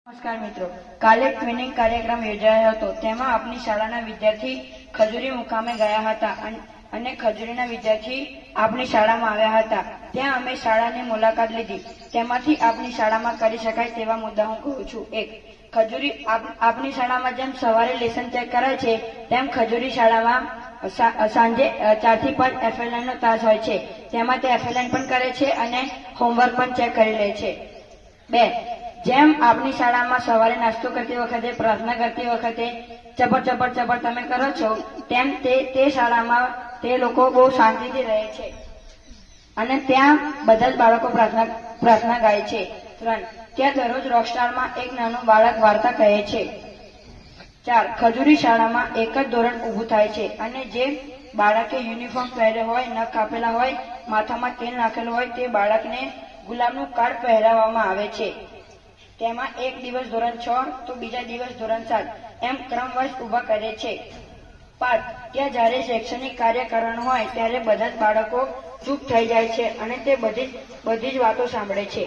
નમસ્કાર મિત્રો, કાલે ટ્વિનિંગ કાર્યક્રમ યોજાયો હતો. તેમાં આપણી શાળાના વિદ્યાર્થી ખજૂરી મુકામે ગયા હતા અને ખજૂરીના વિદ્યાર્થી આપણી શાળામાં આવ્યા હતા. ત્યાં અમે શાળાની મુલાકાત લીધી. તેમાંથી આપણી શાળામાં કરી શકાય તેવા મુદ્દા હું કહું છું. 1. ખજૂરી આપણી શાળામાં જેમ સવારે લેસન ચેક કરાય છે તેમ ખજૂરી શાળામાં સાંજે 4 થી 5 FLN નો તાસ હોય છે. તેમાં તે FLN પણ કરે છે અને હોમવર્ક પણ ચેક કરી લે છે. 2. જેમ આપણી શાળામાં સવારે નાસ્તો કરતી વખતે, પ્રાર્થના કરતી વખતે ચપર તમે કરો છો, તેમ તે શાળામાં તે લોકો બહુ શાંતિથી રહે છે અને ત્યાં બધા જ બાળકો પ્રાર્થના ગાય છે. 3. ત્યાં દરરોજ રોકસ્ટારમાં એક નાનું બાળક વાર્તા કહે છે. 4. ખજૂરી શાળામાં એક જ ધોરણ ઊભું થાય છે અને જે બાળકે યુનિફોર્મ પહેર્યો હોય, નખ કાપેલા હોય, માથામાં તેલ નાખેલું હોય તે બાળકને ગુલાબનું કાર્ડ પહેરાવવામાં આવે છે. તેમાં એક દિવસ ધોરણ 6 તો બીજા દિવસ ધોરણ 7 એમ ક્રમવાઇઝ ઉભા કરે છે. 5. ત્યાં જ્યારે શૈક્ષણિક કાર્ય કરવાનું હોય ત્યારે બધા જ બાળકો ચૂપ થઈ જાય છે અને તે બધી જ વાતો સાંભળે છે.